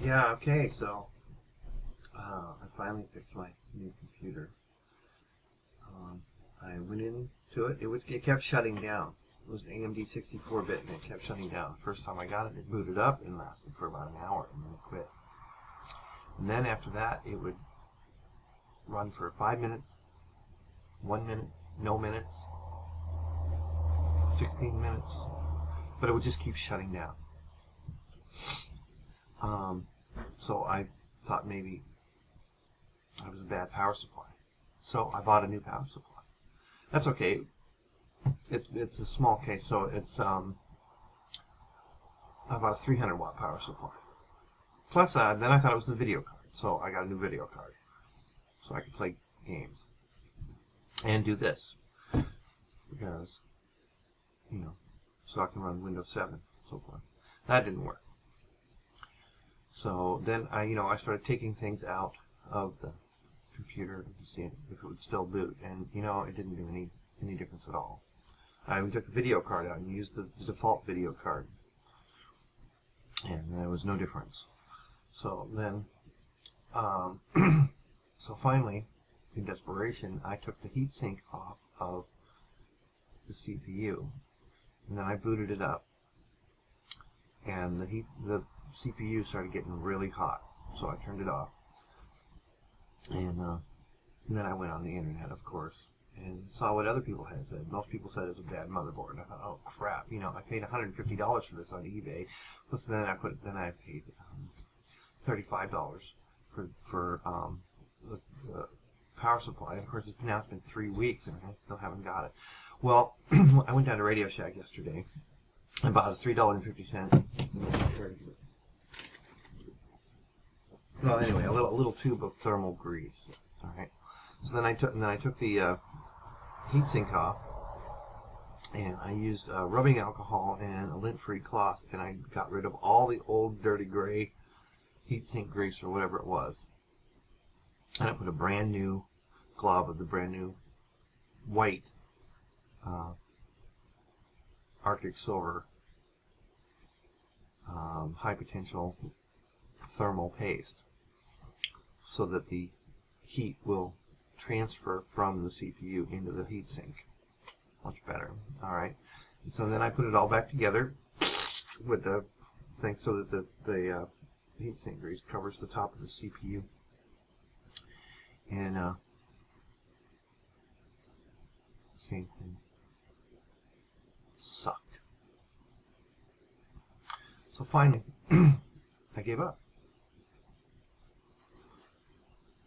Yeah, okay, so I finally fixed my new computer. I went into it. It kept shutting down. It was AMD 64-bit, and it kept shutting down. The first time I got it, it booted up and lasted for about an hour, and then it quit. And then after that, it would run for 5 minutes, 1 minute, no minutes, 16 minutes, but it would just keep shutting down. So I thought maybe it was a bad power supply. So I bought a new power supply. That's okay. It's a small case, so it's I bought a 300 watt power supply. Plus, then I thought it was the video card, so I got a new video card, so I could play games and do this because so I can run Windows 7 and so forth. That didn't work. So then I started taking things out of the computer to see if it would still boot, and it didn't do any difference at all. We took the video card out and used the default video card, and there was no difference. So then, so finally, in desperation, I took the heatsink off of the CPU, and then I booted it up, and the CPU started getting really hot, so I turned it off, and then I went on the internet, of course, and saw what other people had said. Most people said it was a bad motherboard, and I thought, oh crap, I paid $150 for this on eBay. Plus then I paid $35 for the power supply. And of course, it's been 3 weeks, and I still haven't got it. Well, I went down to Radio Shack yesterday and bought a $3.50. Well, anyway, a little tube of thermal grease. All right. So then I took the heatsink off, and I used rubbing alcohol and a lint-free cloth, and I got rid of all the old dirty gray heatsink grease or whatever it was. And I put a brand new glob of the brand new white Arctic Silver high potential thermal paste, so that the heat will transfer from the CPU into the heatsink. Much better. All right. So then I put it all back together with the thing, so that the heatsink grease covers the top of the CPU. And same thing. Sucked. So finally, I gave up.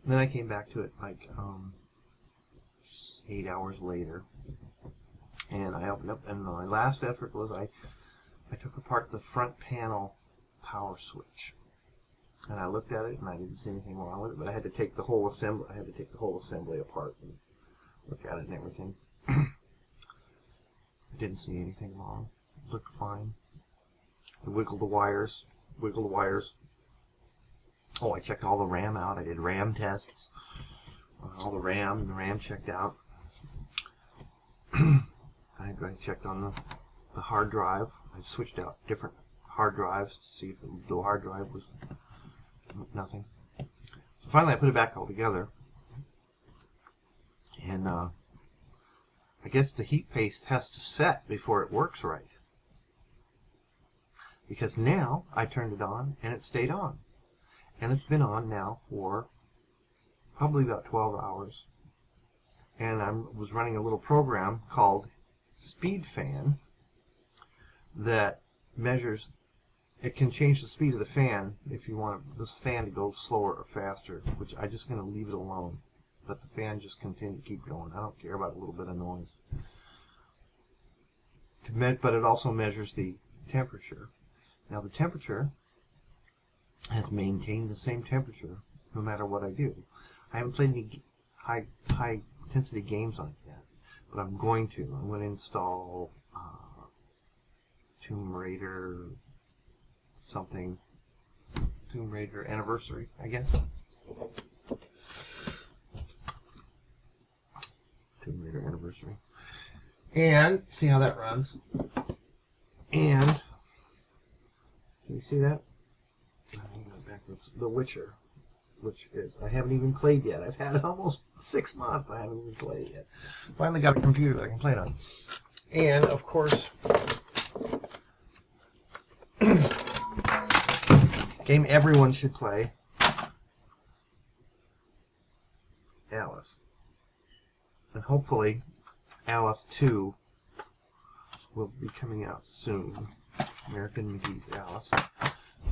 Then I came back to it like 8 hours later, and I opened up, and my last effort was I took apart the front panel power switch, and I looked at it, and I didn't see anything wrong with it, but I had to take the whole assembly. Apart and look at it and everything. I didn't see anything wrong. It looked fine. I wiggled the wires. Oh, I checked all the RAM out. I did RAM tests. All the RAM checked out. I checked on the hard drive. I switched out different hard drives to see if the hard drive was nothing. So finally I put it back all together. And I guess the heat paste has to set before it works right. Because now I turned it on and it stayed on. And it's been on now for probably about 12 hours. And I was running a little program called SpeedFan that measures, it can change the speed of the fan if you want this fan to go slower or faster, which I'm just going to leave it alone. Let the fan just continue to keep going. I don't care about a little bit of noise. But it also measures the temperature. Now the temperature has maintained the same temperature no matter what I do. I haven't played any high intensity games on it yet, but I'm going to. I'm going to install Tomb Raider something. Tomb Raider Anniversary, I guess. Tomb Raider Anniversary. And see how that runs. And can you see that? I'm going backwards. The Witcher, which is I haven't even played yet. I've had it almost 6 months. I haven't even played it yet. Finally got a computer that I can play it on. And of course, game everyone should play, Alice. And hopefully Alice 2 will be coming out soon. American McGee's Alice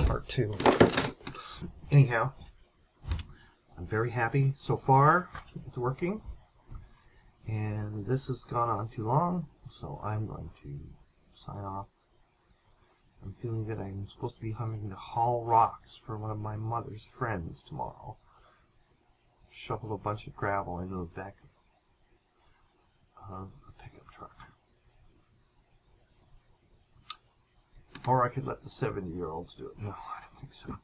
Part 2. Anyhow, I'm very happy so far. It's working. And this has gone on too long, so I'm going to sign off. I'm feeling good. I'm supposed to be having to haul rocks for one of my mother's friends tomorrow. Shovel a bunch of gravel into the back of a pickup truck. Or I could let the 70-year-olds do it. No, I don't think so.